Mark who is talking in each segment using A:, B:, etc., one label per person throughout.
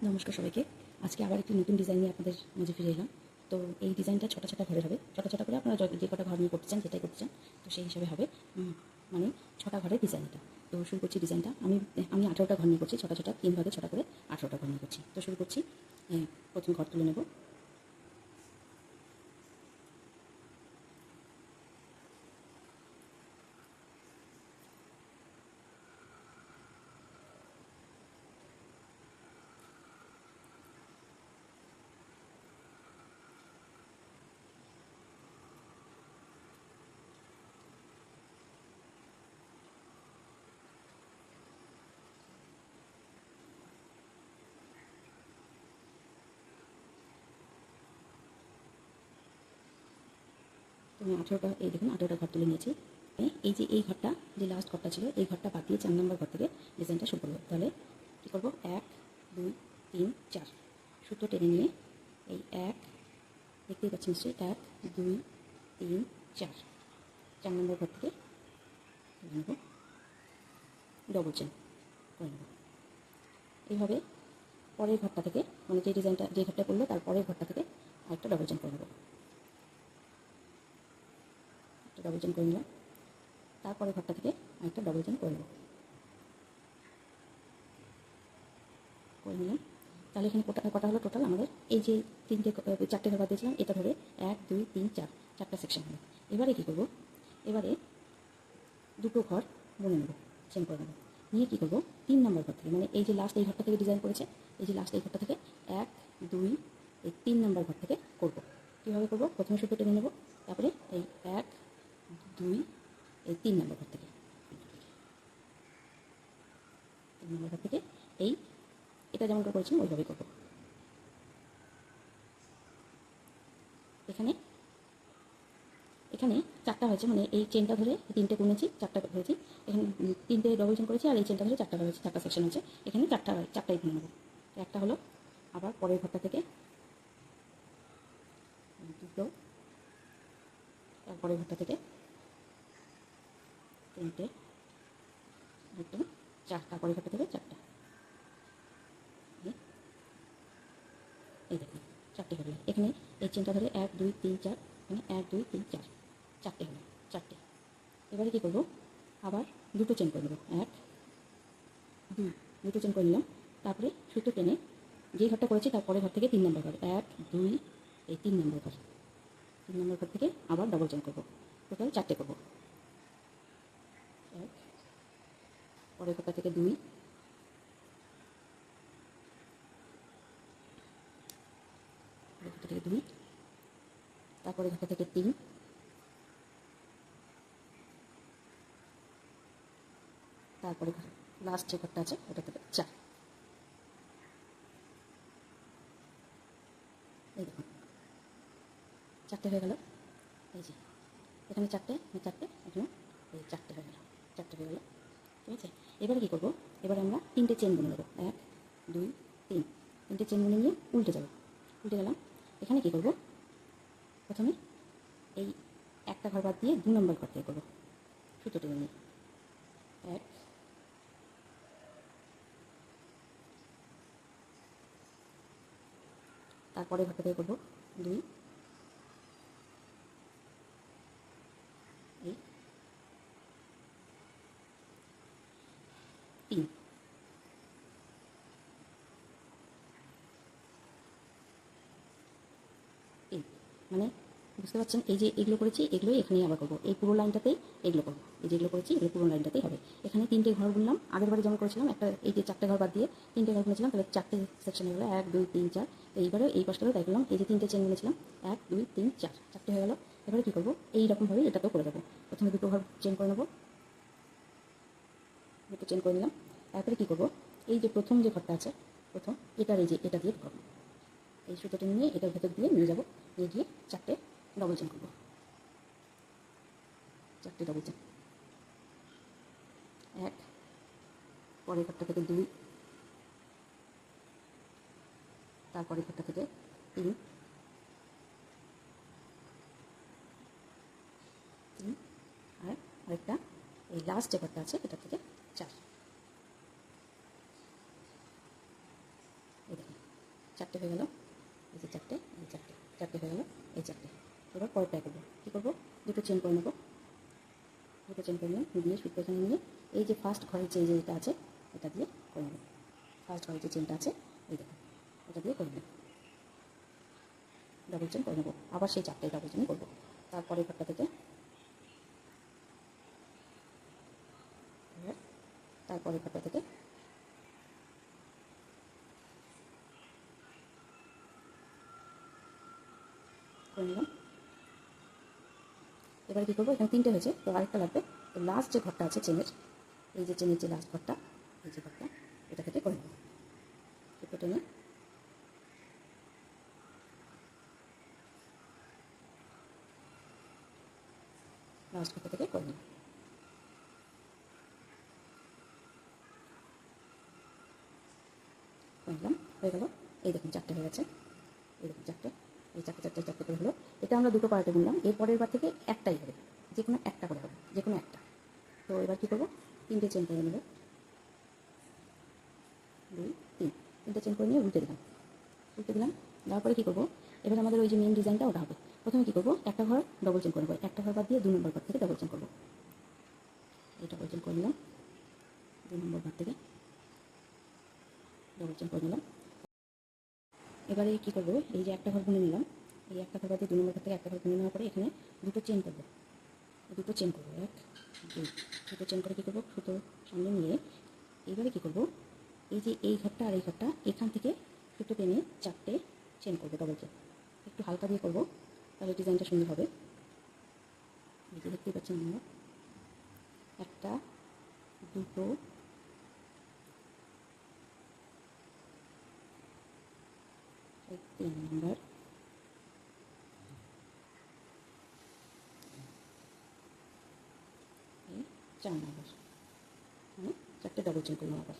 A: নমস্কার সবাইকে। আজকে আবার একটি নতুন ডিজাইন নিয়ে আপনাদের মাঝে ফিরে এলাম। তো এই ডিজাইনটা ছোটো ছোটো ঘরের হবে। ছোটো ছোটো করে আপনারা যে কটা ঘর নিয়ে করতে চান যেটাই করতে চান তো সেই হিসাবে হবে। মানে 6টা ঘরের ডিজাইন এটা। তো শুরু করছি ডিজাইনটা। আমি 18টা ঘর নিয়ে করছি, ছোটো ছোটো 3 ভাগে 6টা করে 18টা ঘর নিয়ে করছি। তো শুরু করছি। প্রথম ঘর তুলে নেব। তো আমি 18টা, এই দেখুন 18টা ঘর তুলে নিয়েছি। এই যে এই ঘরটা, যে লাস্ট ঘরটা ছিল, এই ঘরটা বাদ দিয়ে 4 নম্বর ঘর থেকে ডিজাইনটা শুরু করবো। তাহলে কী করবো? 1 2 3 4 সুতো টেনে নিয়ে এই 1, দেখতেই পাচ্ছেন নিশ্চয়ই, 1 2 3 4 4 নম্বর ঘর থেকে নেব, ডবল চেন করে নেব। এইভাবে পরের ঘরটা থেকে, মানে যে ডিজাইনটা, যে ঘরটা করলো তার পরের ঘরটা থেকে আরেকটা ডবল চেন করে নেব। একটা ডবল চেন করে নিলাম, তারপরে ঘরটা থেকে আরেকটা ডবল চেন করে নেব, করে নিলাম। তাহলে এখানে কটা হলো টোটাল আমাদের? এই যে 4টে ঘর বাদ দিয়েছিলাম, এটা ধরে 1 2 3 4 4টা সেকশন হলো। এবারে কী করবো? এবারে দুটো ঘর বুনে নেব, চেন করে নেব। নিয়ে কী করবো? 3 নম্বর ঘর থেকে, মানে এই যে লাস্ট এই ঘরটা থেকে ডিজাইন করেছে, এই যে লাস্ট এই ঘরটা থেকে 1 2 এই 3 নম্বর ঘর থেকে করবো। কীভাবে করবো? প্রথমে সুতো টেনে নেব, তারপরে এই 1 2 এই 3 নম্বর ঘর থেকে, 3 নম্বর ঘর থেকে এই এটা যেমন করে করেছিলাম ওইভাবেই করবো। এখানে এখানে 4টা হয়েছে, মানে এই চেনটা ধরে 3টে গুনেছি, 4টা হয়েছে। এখানে 3টে ডবল চেন করেছি, আর এই চেনটা ধরে 4টা হয়েছে, 4টা সেকশন হয়েছে। এখানে 4টাই গুনে নেব। একটা হলো, আবার পরের ঘরটা থেকে দুটো, তারপরের ঘরটা থেকে 3টে, দুটো, 4, তারপরের ঘরটা থেকে 4টা। এই দেখুন 4টে হলো। এখানে এই চেনটা ধরে 1 2 3 4, এখানে 1 2 3 4, 4টে হলো, 4টে। এবারে কী করবো? আবার দুটো চেন করে নেব, 1 2, দুটো চেন করে নিলাম। তারপরে সুতো টেনে যে ঘরটা করেছি তারপরে ঘর থেকে 3 নম্বর ঘর, 1 2 এই 3 নম্বর ঘর, 3 নম্বর ঘর থেকে আবার ডবল চেন করবো। টোটাল 4টে করবো। 1, পরের ঘরটা থেকে 2, পরের ঘরটা থেকে 2, তারপরে ঘরটা থেকে 3, তারপরে লাস্ট যে ঘরটা আছে ওটা থেকে 4। এই দেখুন 4টে হয়ে গেল। এই যে এখানে 4টে, এখানে এই 4টে হয়ে গেল, 4টে হয়ে গেল। ঠিক আছে। এবারে কী করবো? এবারে আমরা 3টে চেন বুনে নেবো, 1 2 3, 3টে চেন বুনে নিয়ে উল্টে যাবো। উল্টে গেলাম। এখানে কী করবো? প্রথমে এই একটা ঘর বাদ দিয়ে 2 নম্বর ঘর থেকে করবো, সুতো টেনে নিয়ে 1, তারপরে ঘরটা থেকে করবো 2, এই 3, 3, মানে বুঝতে পারছেন? এই যে এগুলো করেছি, এগুলোই এখানেই আবার করবো। এই পুরো লাইনটাতেই এগুলো করবো। এই যেগুলো করেছি এগুলো পুরো লাইনটাতেই হবে। এখানে 3টে ঘর বুনলাম, আগের বারে যেমন করেছিলাম, একটা এই যে 4টে ঘর বাদ দিয়ে 3টে ঘর বুনেছিলাম, তাহলে 4টে সেকশন হয়ে গেলো, 1 2 3 4। এইবারে এই পাশটাতেও তাই করলাম, এই যে 3টে চেন বুনেছিলাম, 1 2 3 4, 4টে হয়ে গেলো। এবারে কী করবো? এইরকমভাবেই এটাতেও করে দেবো। প্রথমে দুটো ঘর চেন করে নেবো, দুটো চেন করে নিলাম। তারপরে কী করবো? এই যে প্রথম যে ঘরটা আছে, প্রথম এটার এই যে এটা দিয়ে ঢোকাবো, এই সুতোটা নিয়ে এটার ভেতর দিয়ে নিয়ে যাবো, নিয়ে গিয়ে 4টে ডবল চেন করবো, 4টে ডবল চেন, 1, পরের ঘরটা থেকে 2, তারপরের ঘরটা থেকে 3, 3, আর আরেকটা এই লাস্ট যে ঘরটা আছে এটা থেকে 4। এই দেখুন চারটে হয়ে গেল, এই যে চারটে, এই চারটে, চারটে হয়ে গেল, এই চারটে। এবার পরেরটায় করবো, কী করবো, দুটো চেন করে নেবো, দুটো চেন করে নিলাম, দিয়ে সুতো এখানে নিয়ে এই যে ফার্স্ট ঘরের যে যেটা আছে এটা দিয়ে করে নেব। ফার্স্ট ঘরের যে চেনটা আছে এই দেখো, এটা দিয়ে করে নেব, ডাবল চেন করে নেবো। আবার সেই চারটায় ডাবল চেন করবো। তারপরে ঘরটা থেকে তারপরে ঘরটা থেকে করে নিলাম। এবারে কী করবো, এখানে তিনটে হয়েছে, তো আরেকটা লাগবে। তো লাস্ট যে ঘরটা আছে চেনের, এই যে চেনের যে লাস্ট ঘরটা, এই যে ঘরটা, এটা থেকে করে নেব। সুতো টেনে লাস্ট ঘরটা থেকে করে নেব। করে নিলাম, হয়ে গেল। এই দেখুন চারটে হয়ে গেছে, এই দেখুন চারটে, এই চারটে চারটে চারটে করে হলো। এটা আমরা দুটো পার্টে বুনলাম, এর পরের বার থেকে একটাই হবে, যে কোনো একটা করে হবে, যে কোনো একটা। তো এবার কী করবো, তিনটে চেন করে নেব, 2 3, তিনটে চেন করে নিয়ে উল্টে দিলাম, উল্টে দিলাম। দেওয়ার পরে কী করবো, এবার আমাদের ওই যে মেন ডিজাইনটা ওটা হবে। প্রথমে কী করবো, একটা ঘর ডবল চেন করে নেবো, একটা ঘর বাদ দিয়ে 2 নম্বর ঘর থেকে ডবল চেন করবো। এই ডবল চেন করে নিলাম, 2 নম্বর ঘর থেকে ডবল চেন করে নিলাম। এবারে কী করবো, এই যে একটা ঘর বুনে নিলাম, এই একটা ঘর বাদ দিয়ে 2 নম্বর ঘর থেকে একটা ঘর বুনে নেওয়ার পরে এখানে দুটো চেন করবো, দুটো চেন করবো, 1 2, দুটো চেন করে কী করবো, সুতো সামনে নিয়ে এবারে কী করবো, এই যে এই ঘরটা আর এই ঘরটা এখান থেকে সুতো টেনে চারটে চেন করবো, ডবল চেন। একটু হালকা দিয়ে করবো, তাহলে ডিজাইনটা সুন্দর হবে। এই যে দেখতেই পাচ্ছেন আমরা, একটা, দুটো, এই 3 নম্বর, এই 4 নম্বর, মানে চারটে ডবল চেন করলাম। আবার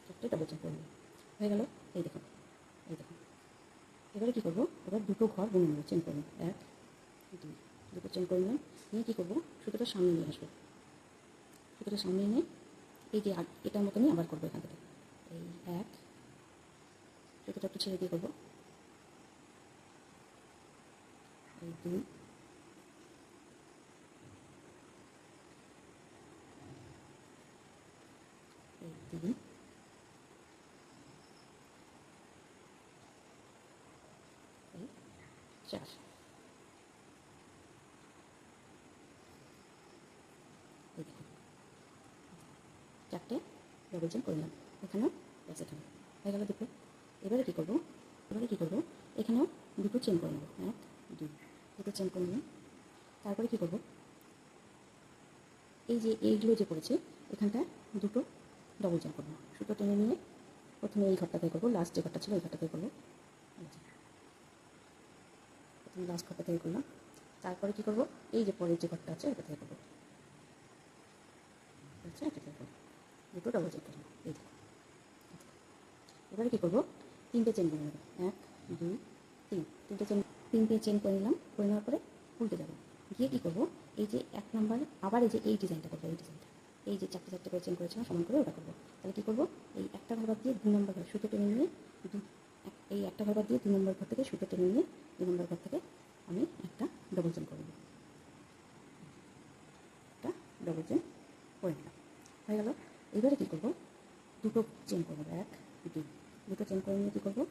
A: চারটে ডবল চেন করলাম, হয়ে গেল। এই দেখুন, এই দেখুন। এবারে কী করবো, এবার দুটো ঘর বুনে নেবো, চেন করে নেবো, 1 2, দুটো চেন করে নিলাম। নিয়ে কী করবো, সুতোটা সামনে নিয়ে আসবো, সুতোটা সামনে এনে এই যে এটার মতনই আবার করবো এখান থেকে, এই 1, সুতোটা একটু ছেড়ে দিয়ে করবো, এই 2, এই 3, এই 4। এই দেখুন চারটে ডবল চেন করে নিলাম, এখানেও প্লাস এখানে, হয়ে গেল দুটো। এবারে কী করবো, এবারে কী করবো, এখানেও দুটো চেন করে নেবো, 1 2, দুটো চেন করে নিলাম। তারপরে কী করবো, এই যে এইগুলো যে করেছি এখানটা দুটো ডবল চেন করবো, সুতো টেনে নিয়ে প্রথমে এই ঘরটাতে করবো, লাস্ট যে ঘরটা ছিল এই ঘরটাতে করবো, প্রথমে লাস্ট ঘরটা থেকে করলাম। তারপরে কী করবো, এই যে পরের যে ঘরটা আছে ওটা থেকে করবো, আচ্ছা এটা থেকে করবো, দুটো ডবল চেন করবো। এই দেখো, এবারে কী করবো, তিনটে চেন করে নেবো, 1 2 3, তিনটে চেন করে নিলাম। করে নেওয়ার পরে উল্টে যাবো, গিয়ে কী করবো, এই যে 1 নাম্বার আবার এই যে এই ডিজাইনটা করবো, এই ডিজাইনটা, এই যে চারটে চারটে করে চেন করেছিলাম সমান করে ওটা করবো। তাহলে কী করবো, এই একটা ঘর বাদ দিয়ে 2 নম্বর ঘর সুতো টেনে নিয়ে এই একটা ঘর বাদ দিয়ে 2 নম্বর ঘর থেকে সুতো টেনে নিয়ে 2 নম্বর ঘর থেকে আমি একটা ডবল চেন করবো, একটা ডবল চেন করে নিলাম, হয়ে গেল। এবারে কী করবো, দুটো চেন করবো, 1 2, দুটো চেন করে নিয়ে কী করবো,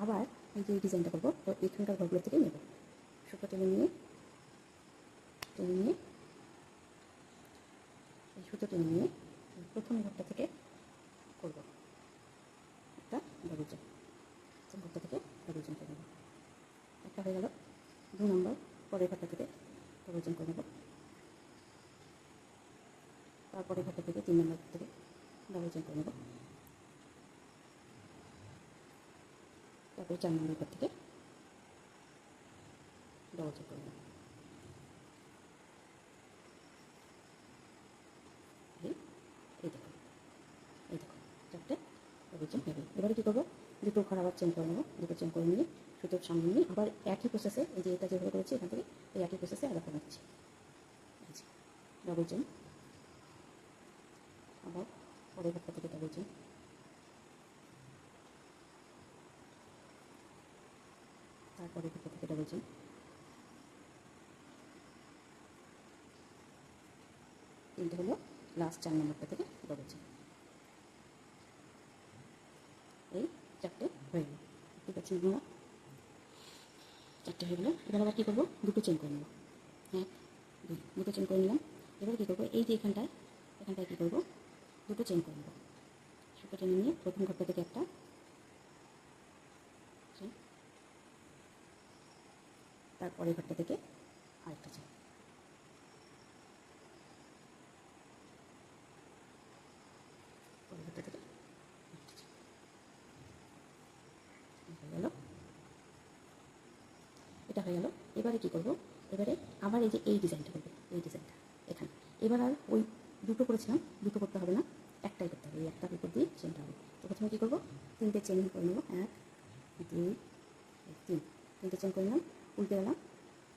A: আবার এই যে ডিজাইনটা করবো, তো এখানকার ঘরগুলো থেকে নেবো, সুতো টেনে নিয়ে এই সুতো টেনে নিয়ে প্রথম ঘরটা থেকে করবো একটা ডবল চেন, প্রথম ঘরটা থেকে ডবল চেন করে নেবো, একটা হয়ে গেল। 2 নম্বর পরের ঘরটা থেকে ডবল চেন করে নেবো, তারপরে ঘরটা থেকে 3 নম্বর থেকে ডবল চেন করে নেবো, তারপরে 4 নম্বর ঘর থেকে ডবল চেন করে নেবো। এই দেখুন, এই দেখুন চারটে ডবল চেন হয়ে গেল। এবারে কী করবো, দুটো ঘর আবার চেন করে নেবো, দুটো চেন করে নিয়ে সুতোর সামনে নিয়ে আবার একই প্রসেসে এই যে এটা যেভাবে করেছি এখান থেকে এই একই প্রসেসে আবার করে নিচ্ছি, ডবল চেন, আবার পরের ঘরটা থেকে ডবল চেন, পরের ঘরটা থেকে ডাবল চেন, তিনটে হলো লাস্ট 4 নম্বরটা থেকে ডাবল চেন। এই 4টে হয়ে গেল, দেখতে পাচ্ছেন আপনারা 4টে হয়ে গেলো। এবার আবার কী করবো, দুটো চেন করে নেবো, 1 2 দুটো চেন করে নিলাম। এবার কী করবো, এই যে এখানটায় কী করবো, দুটো চেন করে নেবো, সুতো টেনে নিয়ে প্রথম ঘরটা থেকে একটা চেন, তারপরে ঘরটা থেকে আরেকটা চেন, পরের ঘরটা থেকে আরেকটা চেন হয়ে গেল। এটা হয়ে গেল। এবারে কী করবো, এবারে আবার এই যে এই ডিজাইনটা করবো, এই ডিজাইনটা এখানে। এবার আর ওই দুটো করেছিলাম, দুটো করতে হবে না, একটাই করতে হবে, এই একটার উপর দিয়ে চেনটা হবে। তো প্রথমে কী করবো, 3টে চেন করে নেবো, 1 2 3, 3টে চেন করে নিলাম, উল্টে গেলাম,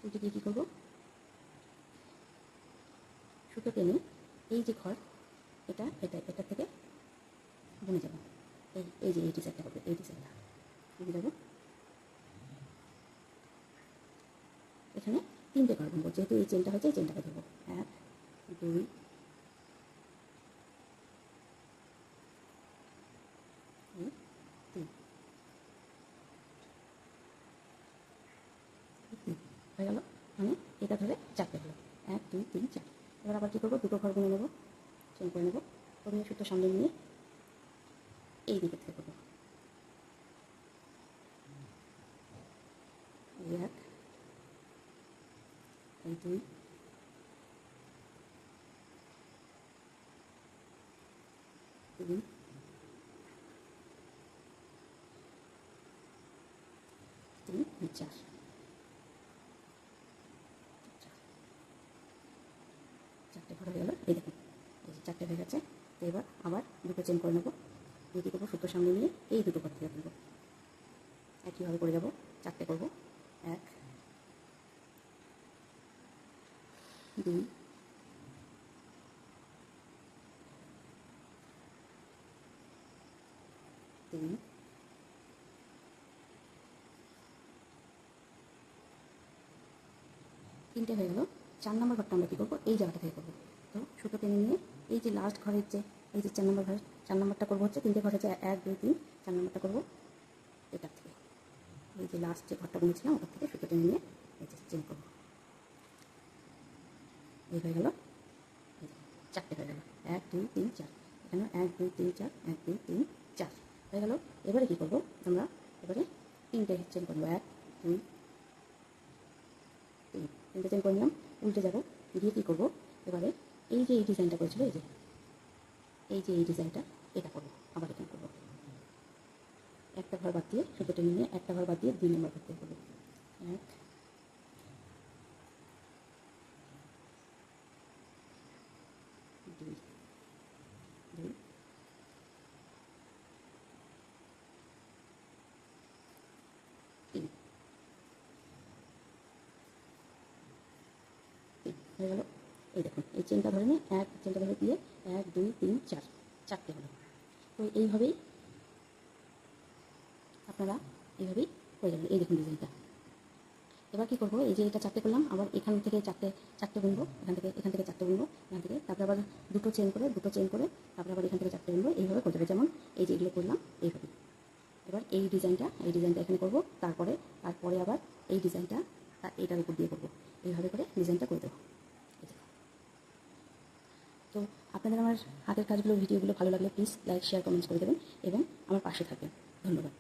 A: উল্টে দিয়ে কী করবো, সুতো টেনে এই যে ঘর এটা থেকে বুনে যাবো, এই যে এই ডিজাইনটা হবে, এই ডিজাইনটা বুনে যাবো। এখানে 3টে ঘর বুনবো, যেহেতু এই চেনটা হয়েছে এই চেনটাকে ধরবো, 1 2 3 হয়ে গেল। মানে এটা ধরে 4টে হলো, 1 2 3 4। এবার আবার কী করবো, দুটো ঘর বুনে নেবো, চেন করে নেবো, প্রথমে সুতো সামনে নিয়ে এই দিকে থেকে করবো, এই 1 এই 2 3 3 4, 4টে ঘর হয়ে গেলো। এই দেখুন, এই যে 4টে হয়ে গেছে। তো এবার আবার দুটো চেন করে নেবো, দিয়ে কী করবো, সুতো সামনে নিয়ে এই দুটো ঘর থেকে তুলবো, একইভাবে করে যাবো, 4টে করবো, 1 2 3 3টে হয়ে গেলো। 4 নম্বর ঘরটা আমরা কী করবো, এই জায়গাটা থেকে করবো। তো সুতো টেনে নিয়ে এই যে লাস্ট ঘরের যে এই যে 4 নম্বর ঘর, 4 নম্বরটা করবো হচ্ছে, 3টে ঘর হচ্ছে 1 2 3, 4 নম্বরটা করবো এটার থেকে, এই যে লাস্ট যে ঘরটা বুনেছিলাম ওটার থেকে সুতো টেনে নিয়ে এই যে চেন করবো, এই হয়ে গেলো। 4টে হয়ে গেলো, 1 2 3 4, এখানে 1 2 3 4, 1 2 3 4 হয়ে গেলো। এবারে কী করবো আমরা, এবারে 3টে চেন করবো, 1 2 3, 3টে চেন করে নিলাম, উল্টে যাবো, দিয়ে কী করবো, এবারে এই যে এই ডিজাইনটা করেছিল, এই যে এই ডিজাইনটা এটা করবো, আবার এখানে করবো, একটা ঘর বাদ দিয়ে সুতো টেনে নিয়ে একটা ঘর বাদ দিয়ে 2 নম্বর ঘর থেকে করবো, 1 2 2 3 হয়ে গেলো। এই দেখুন, এই চেনটা ধরে নিয়ে চেনটা ধরে দিয়ে 1 2 3 4, 4টে হলো। তো এইভাবেই আপনারা এইভাবেই করে যাবেন। এই দেখুন ডিজাইনটা। এবার কী করবো, এই যে এটা 4টে করলাম, আবার এখান থেকে চারটে বুনবো, এখান থেকে 4টে বুনবো, এখান থেকে তারপরে আবার দুটো চেন করে তারপরে আবার এখান থেকে 4টে বুনবো, এইভাবে করতে হবে, যেমন এই যে এগুলো করলাম এইভাবে। এবার এই ডিজাইনটা এখানে করবো, তারপরে আবার এই ডিজাইনটা এইটার উপর দিয়ে করবো, এইভাবে করে ডিজাইনটা করে দেবো। তো আপনাদের আমার হাতের কাজগুলো ভিডিওগুলো ভালো লাগলে প্লিজ লাইক শেয়ার কমেন্টস করে দেবেন এবং আমার পাশে থাকবেন। ধন্যবাদ।